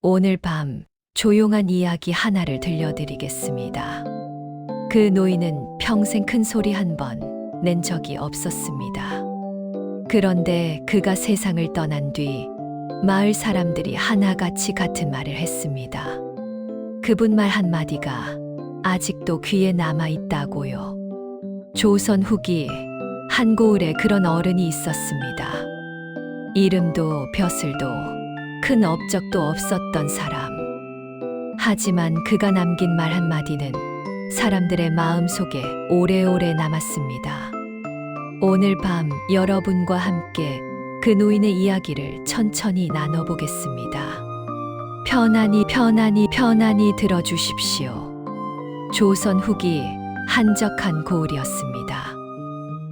오늘 밤 조용한 이야기 하나를 들려드리겠습니다. 그 노인은 평생 큰 소리 한 번 낸 적이 없었습니다. 그런데 그가 세상을 떠난 뒤 마을 사람들이 하나같이 같은 말을 했습니다. 그분 말 한마디가 아직도 귀에 남아 있다고요. 조선 후기 한고을에 그런 어른이 있었습니다. 이름도 벼슬도 큰 업적도 없었던 사람. 하지만 그가 남긴 말 한마디는 사람들의 마음속에 오래오래 남았습니다. 오늘 밤 여러분과 함께 그 노인의 이야기를 천천히 나눠보겠습니다. 편안히 들어주십시오. 조선 후기 한적한 고을이었습니다.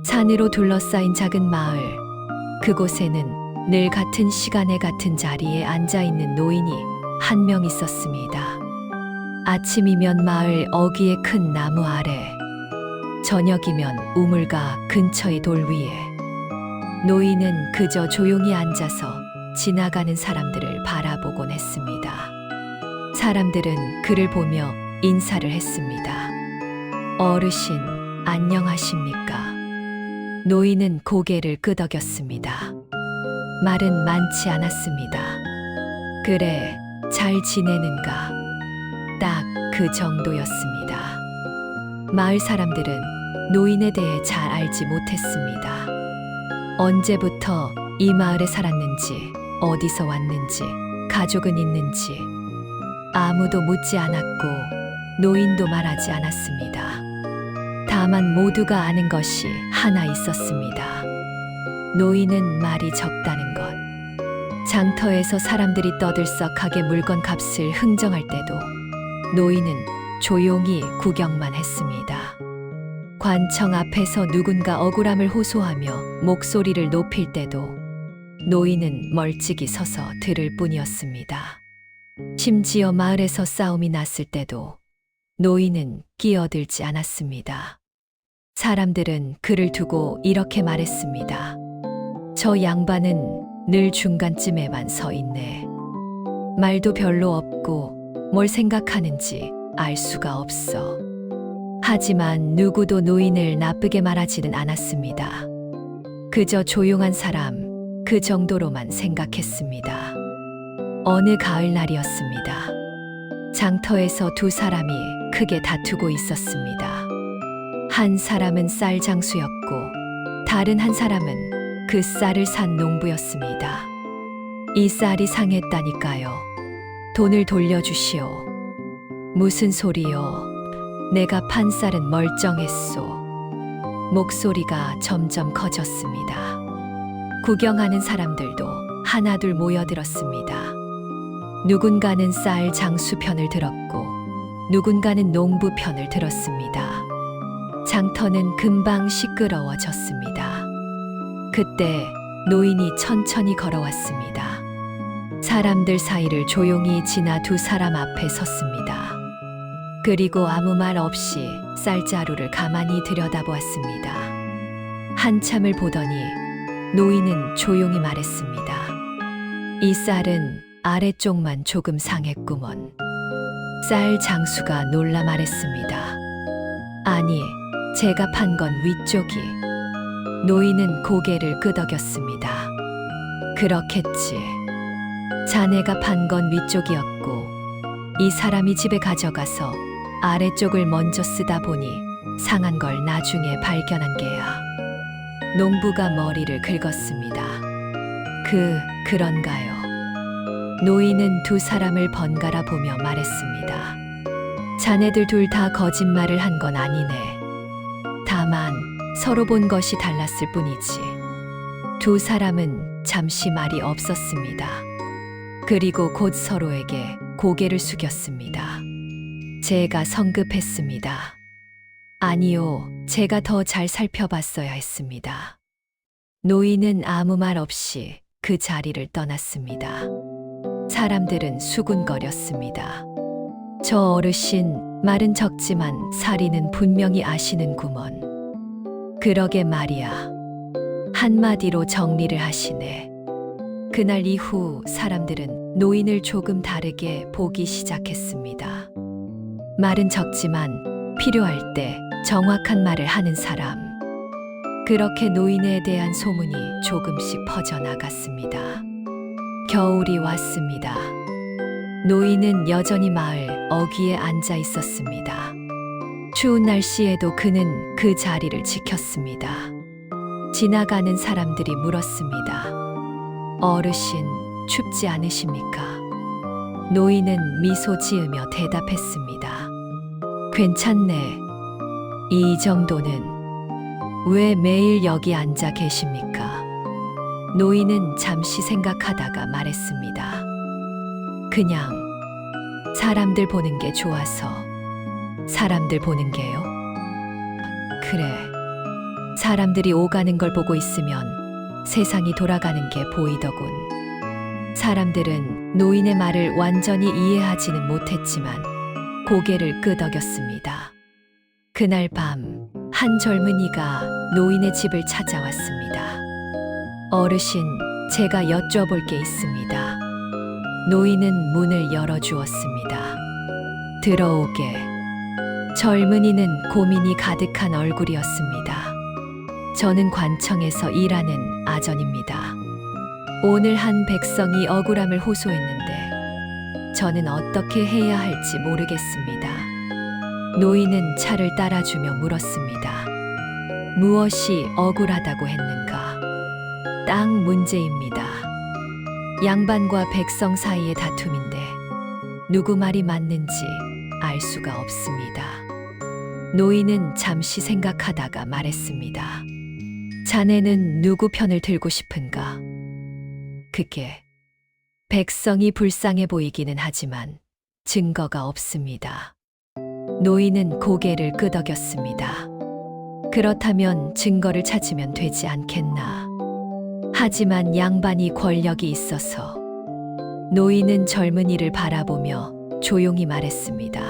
산으로 둘러싸인 작은 마을, 그곳에는 늘 같은 시간에 같은 자리에 앉아있는 노인이 한 명 있었습니다. 아침이면 마을 어귀의 큰 나무 아래, 저녁이면 우물가 근처의 돌 위에 노인은 그저 조용히 앉아서 지나가는 사람들을 바라보곤 했습니다. 사람들은 그를 보며 인사를 했습니다. 어르신, 안녕하십니까? 노인은 고개를 끄덕였습니다. 말은 많지 않았습니다. 그래, 잘 지내는가? 딱 그 정도였습니다. 마을 사람들은 노인에 대해 잘 알지 못했습니다. 언제부터 이 마을에 살았는지, 어디서 왔는지, 가족은 있는지 아무도 묻지 않았고 노인도 말하지 않았습니다. 다만 모두가 아는 것이 하나 있었습니다. 노인은 말이 적다는 것. 장터에서 사람들이 떠들썩하게 물건 값을 흥정할 때도 노인은 조용히 구경만 했습니다. 관청 앞에서 누군가 억울함을 호소하며 목소리를 높일 때도 노인은 멀찍이 서서 들을 뿐이었습니다. 심지어 마을에서 싸움이 났을 때도 노인은 끼어들지 않았습니다. 사람들은 그를 두고 이렇게 말했습니다. 저 양반은 늘 중간쯤에만 서 있네. 말도 별로 없고 뭘 생각하는지 알 수가 없어. 하지만 누구도 노인을 나쁘게 말하지는 않았습니다. 그저 조용한 사람, 그 정도로만 생각했습니다. 어느 가을날이었습니다. 장터에서 두 사람이 크게 다투고 있었습니다. 한 사람은 쌀 장수였고 다른 한 사람은 그 쌀을 산 농부였습니다. 이 쌀이 상했다니까요. 돈을 돌려주시오. 무슨 소리요? 내가 판 쌀은 멀쩡했소. 목소리가 점점 커졌습니다. 구경하는 사람들도 하나둘 모여들었습니다. 누군가는 쌀 장수 편을 들었고 누군가는 농부 편을 들었습니다. 장터는 금방 시끄러워졌습니다. 그때 노인이 천천히 걸어왔습니다. 사람들 사이를 조용히 지나 두 사람 앞에 섰습니다. 그리고 아무 말 없이 쌀자루를 가만히 들여다보았습니다. 한참을 보더니 노인은 조용히 말했습니다. 이 쌀은 아래쪽만 조금 상했구먼. 쌀 장수가 놀라 말했습니다. 아니, 제가 판 건 위쪽이. 노인은 고개를 끄덕였습니다. 그렇겠지. 자네가 판 건 위쪽이었고 이 사람이 집에 가져가서 아래쪽을 먼저 쓰다 보니 상한 걸 나중에 발견한 게야. 농부가 머리를 긁었습니다. 그런가요? 노인은 두 사람을 번갈아 보며 말했습니다. 자네들 둘 다 거짓말을 한 건 아니네. 다만 서로 본 것이 달랐을 뿐이지. 두 사람은 잠시 말이 없었습니다. 그리고 곧 서로에게 고개를 숙였습니다. 제가 성급했습니다. 아니요, 제가 더 잘 살펴봤어야 했습니다. 노인은 아무 말 없이 그 자리를 떠났습니다. 사람들은 수군거렸습니다. 저 어르신, 말은 적지만 사리는 분명히 아시는구먼. 그러게 말이야. 한마디로 정리를 하시네. 그날 이후 사람들은 노인을 조금 다르게 보기 시작했습니다. 말은 적지만 필요할 때 정확한 말을 하는 사람. 그렇게 노인에 대한 소문이 조금씩 퍼져나갔습니다. 겨울이 왔습니다. 노인은 여전히 마을 어귀에 앉아 있었습니다. 추운 날씨에도 그는 그 자리를 지켰습니다. 지나가는 사람들이 물었습니다. 어르신, 춥지 않으십니까? 노인은 미소 지으며 대답했습니다. 괜찮네. 이 정도는. 왜 매일 여기 앉아 계십니까? 노인은 잠시 생각하다가 말했습니다. 그냥 사람들 보는 게 좋아서. 사람들 보는 게요? 그래. 사람들이 오가는 걸 보고 있으면 세상이 돌아가는 게 보이더군. 사람들은 노인의 말을 완전히 이해하지는 못했지만 고개를 끄덕였습니다. 그날 밤, 한 젊은이가 노인의 집을 찾아왔습니다. 어르신, 제가 여쭤볼 게 있습니다. 노인은 문을 열어주었습니다. 들어오게. 젊은이는 고민이 가득한 얼굴이었습니다. 저는 관청에서 일하는 아전입니다. 오늘 한 백성이 억울함을 호소했는데 저는 어떻게 해야 할지 모르겠습니다. 노인은 차를 따라주며 물었습니다. 무엇이 억울하다고 했는가? 땅 문제입니다. 양반과 백성 사이의 다툼인데 누구 말이 맞는지 알 수가 없습니다. 노인은 잠시 생각하다가 말했습니다. 자네는 누구 편을 들고 싶은가? 그게 백성이 불쌍해 보이기는 하지만 증거가 없습니다. 노인은 고개를 끄덕였습니다. 그렇다면 증거를 찾으면 되지 않겠나? 하지만 양반이 권력이 있어서. 노인은 젊은이를 바라보며 조용히 말했습니다.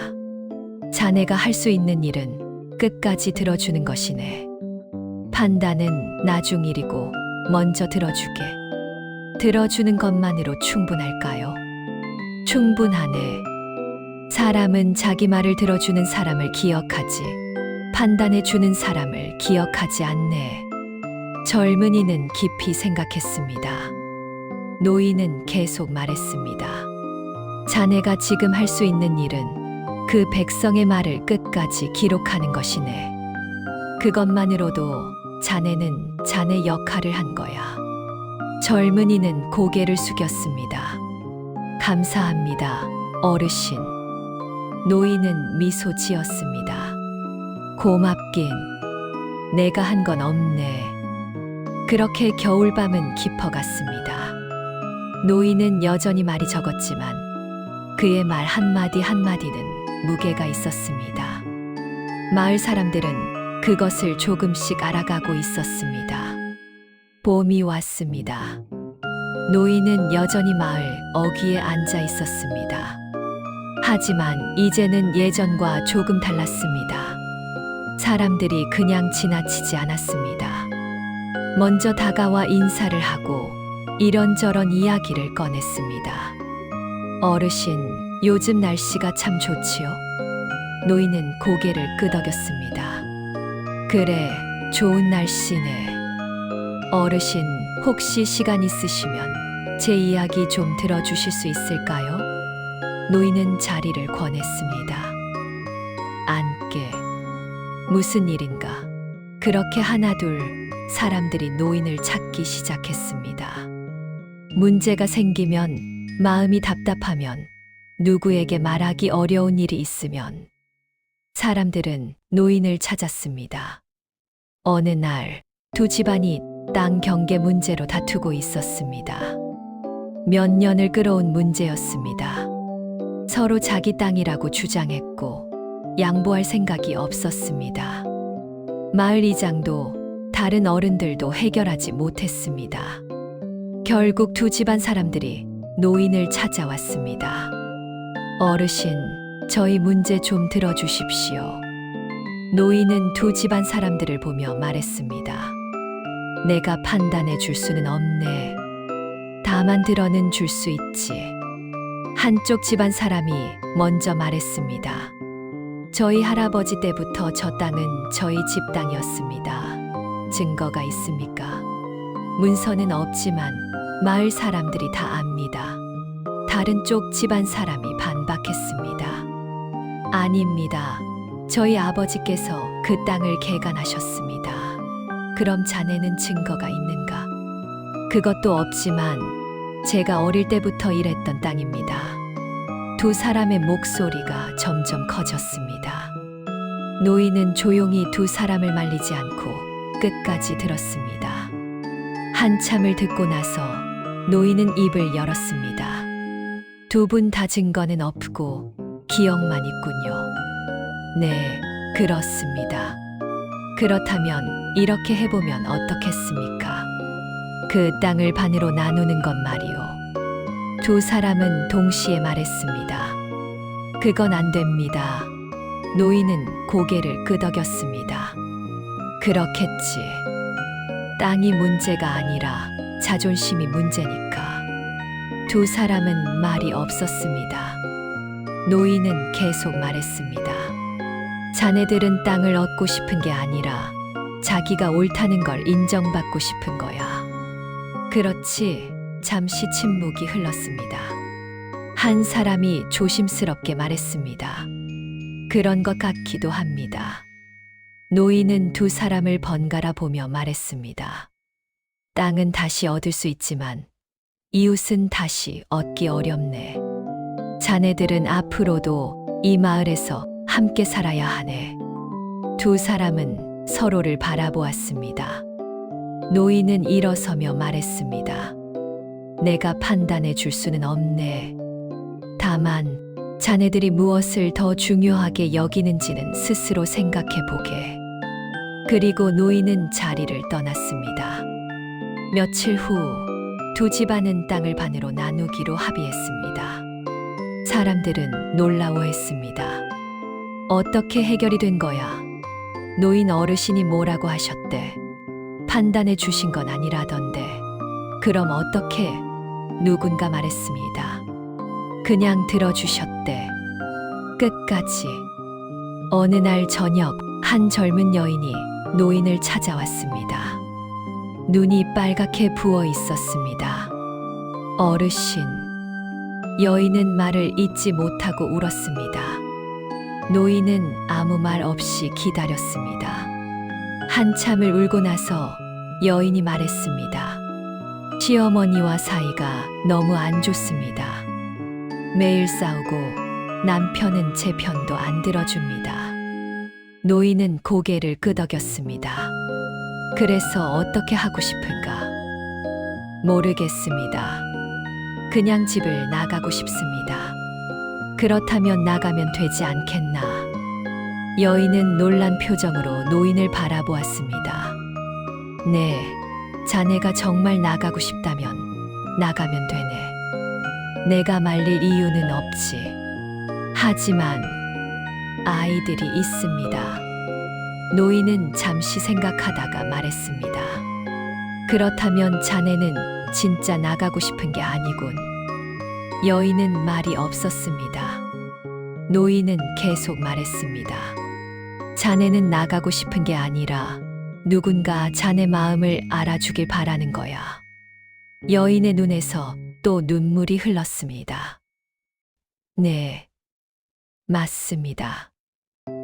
자네가 할 수 있는 일은 끝까지 들어주는 것이네. 판단은 나중 일이고 먼저 들어주게. 들어주는 것만으로 충분할까요? 충분하네. 사람은 자기 말을 들어주는 사람을 기억하지, 판단해주는 사람을 기억하지 않네. 젊은이는 깊이 생각했습니다. 노인은 계속 말했습니다. 자네가 지금 할 수 있는 일은 그 백성의 말을 끝까지 기록하는 것이네. 그것만으로도 자네는 자네 역할을 한 거야. 젊은이는 고개를 숙였습니다. 감사합니다, 어르신. 노인은 미소 지었습니다. 고맙긴. 내가 한 건 없네. 그렇게 겨울밤은 깊어갔습니다. 노인은 여전히 말이 적었지만 그의 말 한마디 한마디는 무게가 있었습니다. 마을 사람들은 그것을 조금씩 알아가고 있었습니다. 봄이 왔습니다. 노인은 여전히 마을 어귀에 앉아 있었습니다. 하지만 이제는 예전과 조금 달랐습니다. 사람들이 그냥 지나치지 않았습니다. 먼저 다가와 인사를 하고 이런저런 이야기를 꺼냈습니다. 어르신, 요즘 날씨가 참 좋지요? 노인은 고개를 끄덕였습니다. 그래, 좋은 날씨네. 어르신, 혹시 시간 있으시면 제 이야기 좀 들어주실 수 있을까요? 노인은 자리를 권했습니다. 앉게. 무슨 일인가? 그렇게 하나둘 사람들이 노인을 찾기 시작했습니다. 문제가 생기면, 마음이 답답하면, 누구에게 말하기 어려운 일이 있으면 사람들은 노인을 찾았습니다. 어느 날 두 집안이 땅 경계 문제로 다투고 있었습니다. 몇 년을 끌어온 문제였습니다. 서로 자기 땅이라고 주장했고 양보할 생각이 없었습니다. 마을 이장도 다른 어른들도 해결하지 못했습니다. 결국 두 집안 사람들이 노인을 찾아왔습니다. 어르신, 저희 문제 좀 들어주십시오. 노인은 두 집안 사람들을 보며 말했습니다. 내가 판단해 줄 수는 없네. 나만 들어는 줄 수 있지. 한쪽 집안 사람이 먼저 말했습니다. 저희 할아버지 때부터 저 땅은 저희 집 땅이었습니다. 증거가 있습니까? 문서는 없지만 마을 사람들이 다 압니다. 다른 쪽 집안 사람이 반박했습니다. 아닙니다. 저희 아버지께서 그 땅을 개간하셨습니다. 그럼 자네는 증거가 있는가? 그것도 없지만 제가 어릴 때부터 일했던 땅입니다. 두 사람의 목소리가 점점 커졌습니다. 노인은 조용히 두 사람을 말리지 않고 끝까지 들었습니다. 한참을 듣고 나서 노인은 입을 열었습니다. 두 분 다 증거는 없고 기억만 있군요. 네, 그렇습니다. 그렇다면 이렇게 해보면 어떻겠습니까? 그 땅을 반으로 나누는 것 말이오. 두 사람은 동시에 말했습니다. 그건 안 됩니다. 노인은 고개를 끄덕였습니다. 그렇겠지. 땅이 문제가 아니라 자존심이 문제니까. 두 사람은 말이 없었습니다. 노인은 계속 말했습니다. 자네들은 땅을 얻고 싶은 게 아니라 자기가 옳다는 걸 인정받고 싶은 거야. 그렇지. 잠시 침묵이 흘렀습니다. 한 사람이 조심스럽게 말했습니다. 그런 것 같기도 합니다. 노인은 두 사람을 번갈아 보며 말했습니다. 땅은 다시 얻을 수 있지만 이웃은 다시 얻기 어렵네. 자네들은 앞으로도 이 마을에서 함께 살아야 하네. 두 사람은 서로를 바라보았습니다. 노인은 일어서며 말했습니다. 내가 판단해 줄 수는 없네. 다만 자네들이 무엇을 더 중요하게 여기는지는 스스로 생각해 보게. 그리고 노인은 자리를 떠났습니다. 며칠 후 두 집안은 땅을 반으로 나누기로 합의했습니다. 사람들은 놀라워했습니다. 어떻게 해결이 된 거야? 노인 어르신이 뭐라고 하셨대? 판단해 주신 건 아니라던데. 그럼 어떻게? 누군가 말했습니다. 그냥 들어주셨대. 끝까지. 어느 날 저녁 한 젊은 여인이 노인을 찾아왔습니다. 눈이 빨갛게 부어 있었습니다. 어르신. 여인은 말을 잇지 못하고 울었습니다. 노인은 아무 말 없이 기다렸습니다. 한참을 울고 나서 여인이 말했습니다. 시어머니와 사이가 너무 안 좋습니다. 매일 싸우고 남편은 제 편도 안 들어줍니다. 노인은 고개를 끄덕였습니다. 그래서 어떻게 하고 싶은가? 모르겠습니다. 그냥 집을 나가고 싶습니다. 그렇다면 나가면 되지 않겠나? 여인은 놀란 표정으로 노인을 바라보았습니다. 네, 자네가 정말 나가고 싶다면 나가면 되네. 내가 말릴 이유는 없지. 하지만 아이들이 있습니다. 노인은 잠시 생각하다가 말했습니다. 그렇다면 자네는 진짜 나가고 싶은 게 아니군. 여인은 말이 없었습니다. 노인은 계속 말했습니다. 자네는 나가고 싶은 게 아니라 누군가 자네 마음을 알아주길 바라는 거야. 여인의 눈에서 또 눈물이 흘렀습니다. 네, 맞습니다.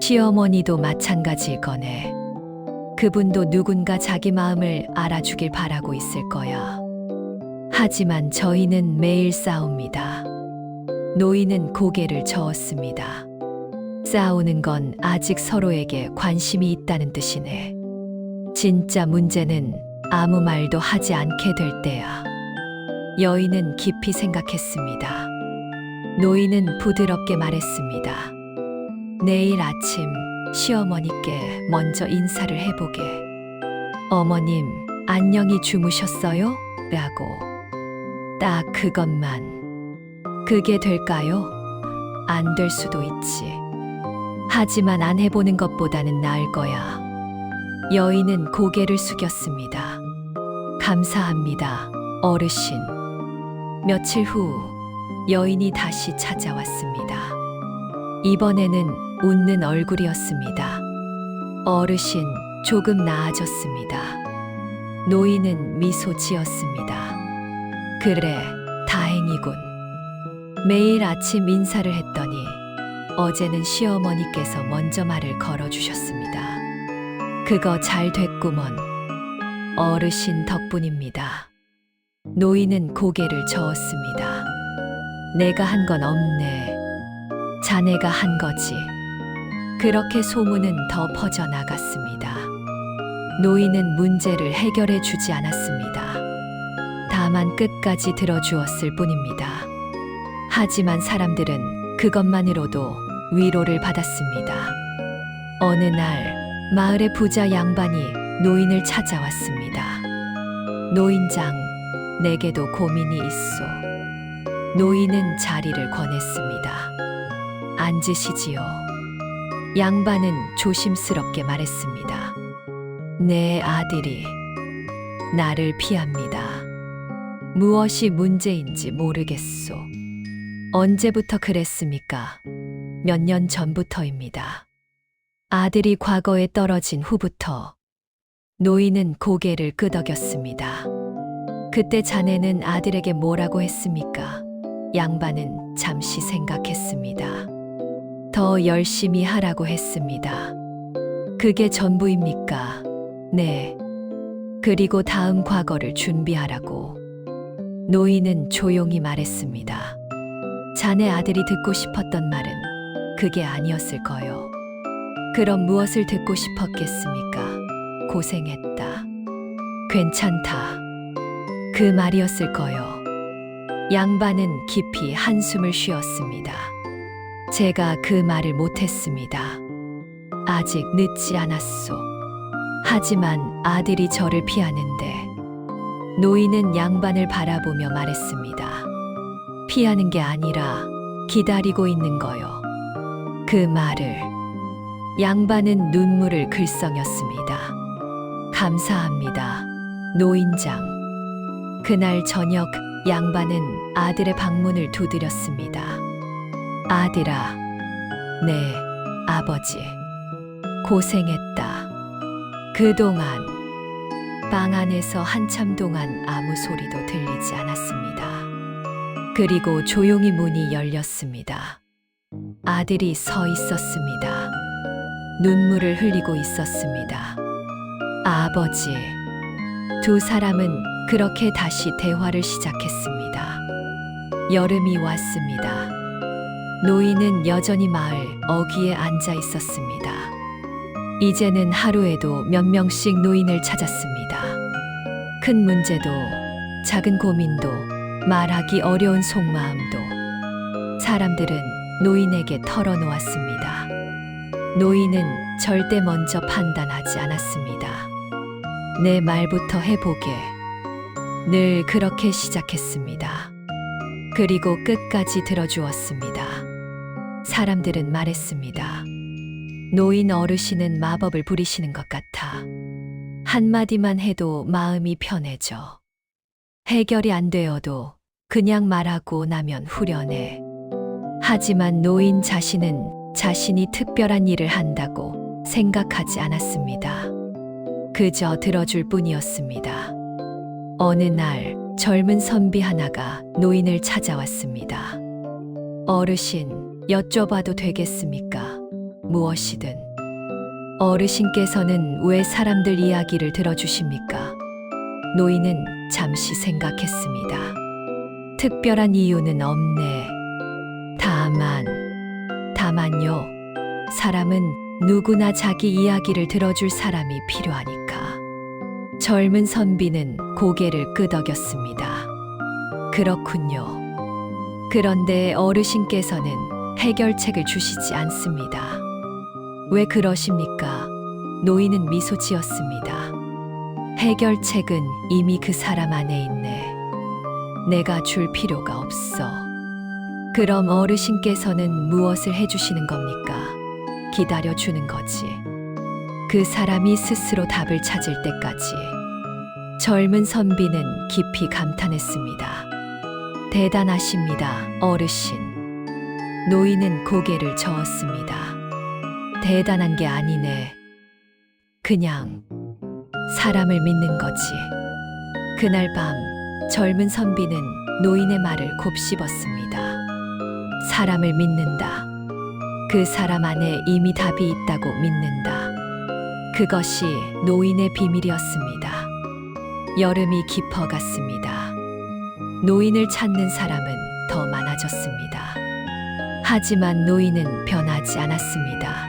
시어머니도 마찬가지일 거네. 그분도 누군가 자기 마음을 알아주길 바라고 있을 거야. 하지만 저희는 매일 싸웁니다. 노인은 고개를 저었습니다. 싸우는 건 아직 서로에게 관심이 있다는 뜻이네. 진짜 문제는 아무 말도 하지 않게 될 때야. 여인은 깊이 생각했습니다. 노인은 부드럽게 말했습니다. 내일 아침 시어머니께 먼저 인사를 해보게. 어머님, 안녕히 주무셨어요? 라고. 딱 그것만. 그게 될까요? 안 될 수도 있지. 하지만 안 해보는 것보다는 나을 거야. 여인은 고개를 숙였습니다. 감사합니다, 어르신. 며칠 후 여인이 다시 찾아왔습니다. 이번에는 웃는 얼굴이었습니다. 어르신, 조금 나아졌습니다. 노인은 미소 지었습니다. 그래, 다행이군. 매일 아침 인사를 했더니 어제는 시어머니께서 먼저 말을 걸어주셨습니다. 그거 잘 됐구먼. 어르신 덕분입니다. 노인은 고개를 저었습니다. 내가 한 건 없네. 자네가 한 거지. 그렇게 소문은 더 퍼져나갔습니다. 노인은 문제를 해결해 주지 않았습니다. 다만 끝까지 들어주었을 뿐입니다. 하지만 사람들은 그것만으로도 위로를 받았습니다. 어느 날 마을의 부자 양반이 노인을 찾아왔습니다. 노인장, 내게도 고민이 있소. 노인은 자리를 권했습니다. 앉으시지요. 양반은 조심스럽게 말했습니다. 내 아들이 나를 피합니다. 무엇이 문제인지 모르겠소. 언제부터 그랬습니까? 몇 년 전부터입니다. 아들이 과거에 떨어진 후부터. 노인은 고개를 끄덕였습니다. 그때 자네는 아들에게 뭐라고 했습니까? 양반은 잠시 생각했습니다. 더 열심히 하라고 했습니다. 그게 전부입니까? 네. 그리고 다음 과거를 준비하라고. 노인은 조용히 말했습니다. 자네 아들이 듣고 싶었던 말은 그게 아니었을 거요. 그럼 무엇을 듣고 싶었겠습니까? 고생했다. 괜찮다. 그 말이었을 거요. 양반은 깊이 한숨을 쉬었습니다. 제가 그 말을 못했습니다. 아직 늦지 않았소. 하지만 아들이 저를 피하는데. 노인은 양반을 바라보며 말했습니다. 피하는 게 아니라 기다리고 있는 거요. 그 말을. 양반은 눈물을 글썽였습니다. 감사합니다. 노인장. 그날 저녁 양반은 아들의 방문을 두드렸습니다. 아들아, 네, 아버지. 고생했다. 그동안 방 안에서 한참 동안 아무 소리도 들리지 않았습니다. 그리고 조용히 문이 열렸습니다. 아들이 서 있었습니다. 눈물을 흘리고 있었습니다. 아버지. 두 사람은 그렇게 다시 대화를 시작했습니다. 여름이 왔습니다. 노인은 여전히 마을 어귀에 앉아 있었습니다. 이제는 하루에도 몇 명씩 노인을 찾았습니다. 큰 문제도, 작은 고민도, 말하기 어려운 속마음도 사람들은 노인에게 털어놓았습니다. 노인은 절대 먼저 판단하지 않았습니다. 내 말부터 해보게. 늘 그렇게 시작했습니다. 그리고 끝까지 들어주었습니다. 사람들은 말했습니다. 노인 어르신은 마법을 부리시는 것 같아. 한마디만 해도 마음이 편해져. 해결이 안 되어도 그냥 말하고 나면 후련해. 하지만 노인 자신은 자신이 특별한 일을 한다고 생각하지 않았습니다. 그저 들어줄 뿐이었습니다. 어느 날 젊은 선비 하나가 노인을 찾아왔습니다. 어르신, 여쭤봐도 되겠습니까? 무엇이든. 어르신께서는 왜 사람들 이야기를 들어주십니까? 노인은 잠시 생각했습니다. 특별한 이유는 없네. 다만요. 사람은 누구나 자기 이야기를 들어줄 사람이 필요하니까. 젊은 선비는 고개를 끄덕였습니다. 그렇군요. 그런데 어르신께서는 해결책을 주시지 않습니다. 왜 그러십니까? 노인은 미소 지었습니다. 해결책은 이미 그 사람 안에 있네. 내가 줄 필요가 없어. 그럼 어르신께서는 무엇을 해주시는 겁니까? 기다려주는 거지. 그 사람이 스스로 답을 찾을 때까지. 젊은 선비는 깊이 감탄했습니다. 대단하십니다, 어르신. 노인은 고개를 저었습니다. 대단한 게 아니네. 그냥 사람을 믿는 거지. 그날 밤 젊은 선비는 노인의 말을 곱씹었습니다. 사람을 믿는다. 그 사람 안에 이미 답이 있다고 믿는다. 그것이 노인의 비밀이었습니다. 여름이 깊어갔습니다. 노인을 찾는 사람은 더 많아졌습니다. 하지만 노인은 변하지 않았습니다.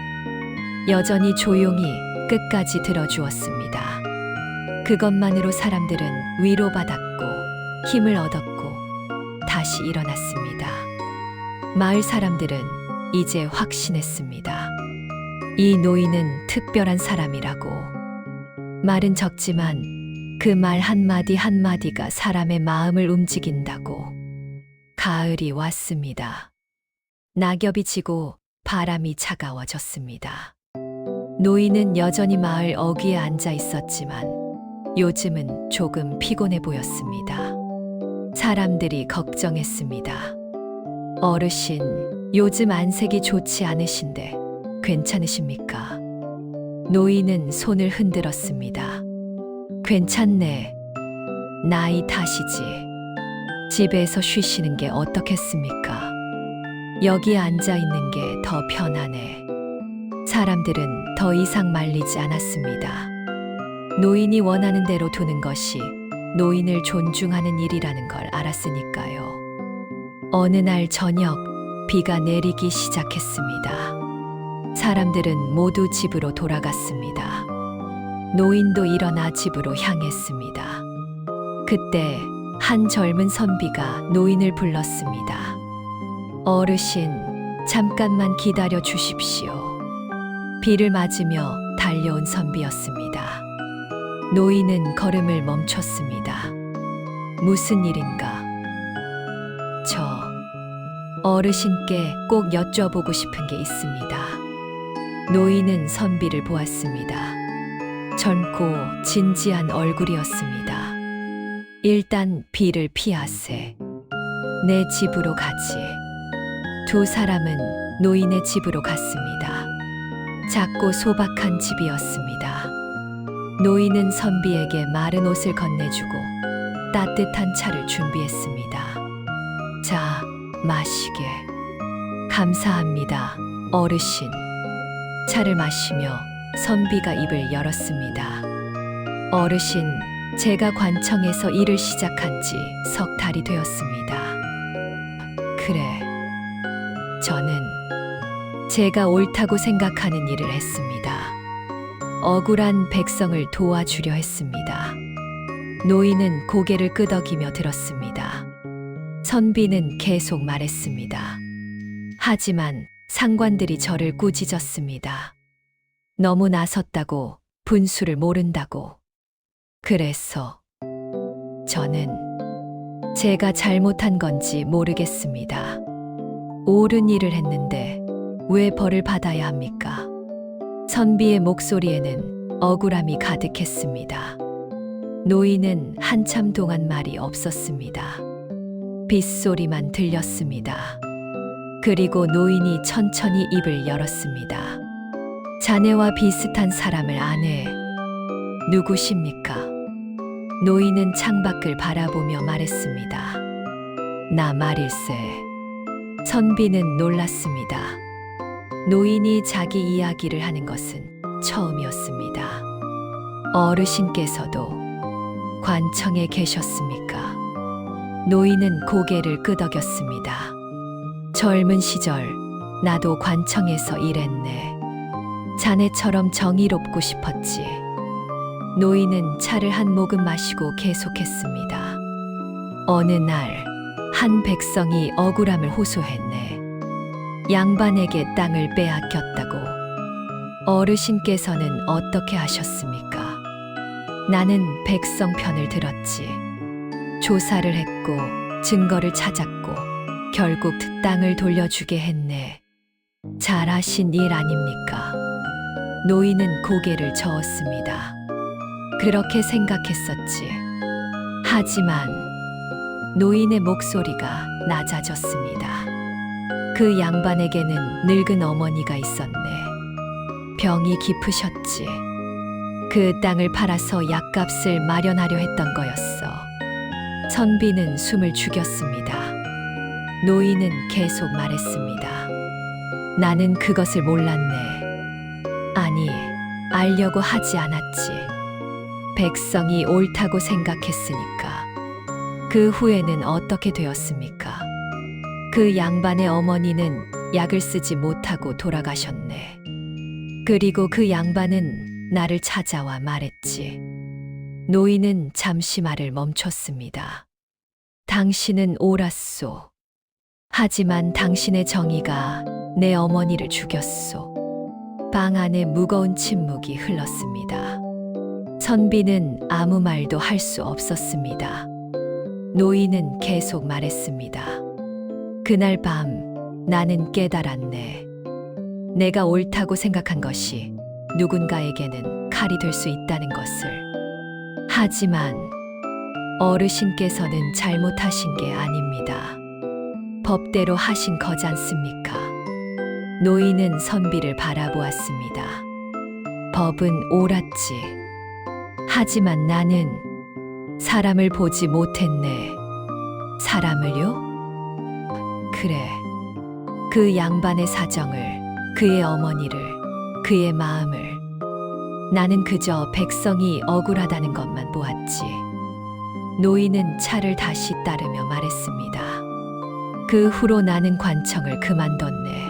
여전히 조용히 끝까지 들어주었습니다. 그것만으로 사람들은 위로받았고 힘을 얻었고 다시 일어났습니다. 마을 사람들은 이제 확신했습니다. 이 노인은 특별한 사람이라고. 말은 적지만 그 말 한마디 한마디가 사람의 마음을 움직인다고. 가을이 왔습니다. 낙엽이 지고 바람이 차가워졌습니다. 노인은 여전히 마을 어귀에 앉아 있었지만 요즘은 조금 피곤해 보였습니다. 사람들이 걱정했습니다. 어르신, 요즘 안색이 좋지 않으신데 괜찮으십니까? 노인은 손을 흔들었습니다. 괜찮네. 나이 탓이지. 집에서 쉬시는 게 어떻겠습니까? 여기 앉아 있는 게 더 편하네. 사람들은 더 이상 말리지 않았습니다. 노인이 원하는 대로 두는 것이 노인을 존중하는 일이라는 걸 알았으니까요. 어느 날 저녁 비가 내리기 시작했습니다. 사람들은 모두 집으로 돌아갔습니다. 노인도 일어나 집으로 향했습니다. 그때 한 젊은 선비가 노인을 불렀습니다. 어르신, 잠깐만 기다려 주십시오. 비를 맞으며 달려온 선비였습니다. 노인은 걸음을 멈췄습니다. 무슨 일인가? 저 어르신께 꼭 여쭤보고 싶은 게 있습니다. 노인은 선비를 보았습니다. 젊고 진지한 얼굴이었습니다. 일단 비를 피하세. 내 집으로 가지. 두 사람은 노인의 집으로 갔습니다. 작고 소박한 집이었습니다. 노인은 선비에게 마른 옷을 건네주고 따뜻한 차를 준비했습니다. 자, 마시게. 감사합니다, 어르신. 차를 마시며 선비가 입을 열었습니다. 어르신, 제가 관청에서 일을 시작한 지 석 달이 되었습니다. 그래, 저는 제가 옳다고 생각하는 일을 했습니다. 억울한 백성을 도와주려 했습니다. 노인은 고개를 끄덕이며 들었습니다. 선비는 계속 말했습니다. 하지만 상관들이 저를 꾸짖었습니다. 너무 나섰다고, 분수를 모른다고. 그래서 저는 제가 잘못한 건지 모르겠습니다. 옳은 일을 했는데 왜 벌을 받아야 합니까? 선비의 목소리에는 억울함이 가득했습니다. 노인은 한참 동안 말이 없었습니다. 빗소리만 들렸습니다. 그리고 노인이 천천히 입을 열었습니다. 자네와 비슷한 사람을 아네. 누구십니까? 노인은 창밖을 바라보며 말했습니다. 나 말일세. 선비는 놀랐습니다. 노인이 자기 이야기를 하는 것은 처음이었습니다. 어르신께서도 관청에 계셨습니까? 노인은 고개를 끄덕였습니다. 젊은 시절 나도 관청에서 일했네. 자네처럼 정의롭고 싶었지. 노인은 차를 한 모금 마시고 계속했습니다. 어느 날 한 백성이 억울함을 호소했네. 양반에게 땅을 빼앗겼다고. 어르신께서는 어떻게 하셨습니까? 나는 백성 편을 들었지. 조사를 했고 증거를 찾았고 결국 땅을 돌려주게 했네. 잘하신 일 아닙니까? 노인은 고개를 저었습니다. 그렇게 생각했었지. 하지만 노인의 목소리가 낮아졌습니다. 그 양반에게는 늙은 어머니가 있었네. 병이 깊으셨지. 그 땅을 팔아서 약값을 마련하려 했던 거였어. 선비는 숨을 죽였습니다. 노인은 계속 말했습니다. 나는 그것을 몰랐네. 아니, 알려고 하지 않았지. 백성이 옳다고 생각했으니까. 그 후에는 어떻게 되었습니까? 그 양반의 어머니는 약을 쓰지 못하고 돌아가셨네. 그리고 그 양반은 나를 찾아와 말했지. 노인은 잠시 말을 멈췄습니다. 당신은 옳았소. 하지만 당신의 정의가 내 어머니를 죽였소. 방 안에 무거운 침묵이 흘렀습니다. 선비는 아무 말도 할 수 없었습니다. 노인은 계속 말했습니다. 그날 밤 나는 깨달았네. 내가 옳다고 생각한 것이 누군가에게는 칼이 될 수 있다는 것을. 하지만 어르신께서는 잘못하신 게 아닙니다. 법대로 하신 거잖습니까? 노인은 선비를 바라보았습니다. 법은 옳았지. 하지만 나는 사람을 보지 못했네. 사람을요? 그래. 그 양반의 사정을, 그의 어머니를, 그의 마음을. 나는 그저 백성이 억울하다는 것만 보았지. 노인은 차를 다시 따르며 말했습니다. 그 후로 나는 관청을 그만뒀네.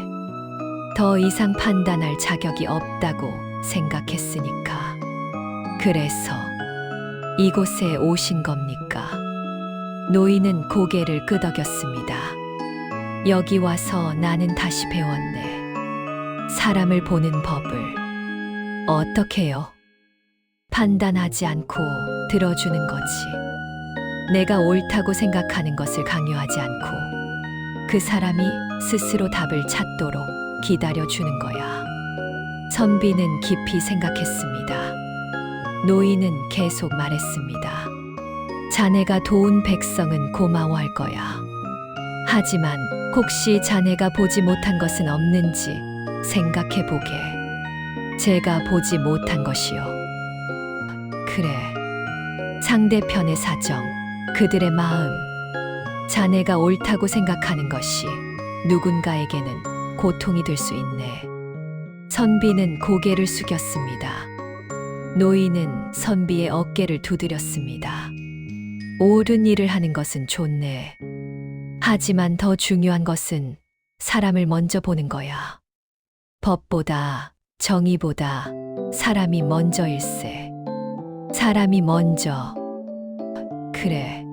더 이상 판단할 자격이 없다고 생각했으니까. 그래서 이곳에 오신 겁니까? 노인은 고개를 끄덕였습니다. 여기 와서 나는 다시 배웠네. 사람을 보는 법을. 어떻게요? 판단하지 않고 들어주는 거지. 내가 옳다고 생각하는 것을 강요하지 않고 그 사람이 스스로 답을 찾도록 기다려주는 거야. 선비는 깊이 생각했습니다. 노인은 계속 말했습니다. 자네가 도운 백성은 고마워할 거야. 하지만 혹시 자네가 보지 못한 것은 없는지 생각해 보게. 제가 보지 못한 것이요. 그래. 상대편의 사정, 그들의 마음. 자네가 옳다고 생각하는 것이 누군가에게는 고통이 될 수 있네. 선비는 고개를 숙였습니다. 노인은 선비의 어깨를 두드렸습니다. 옳은 일을 하는 것은 좋네. 하지만 더 중요한 것은 사람을 먼저 보는 거야. 법보다, 정의보다 사람이 먼저일세. 사람이 먼저. 그래.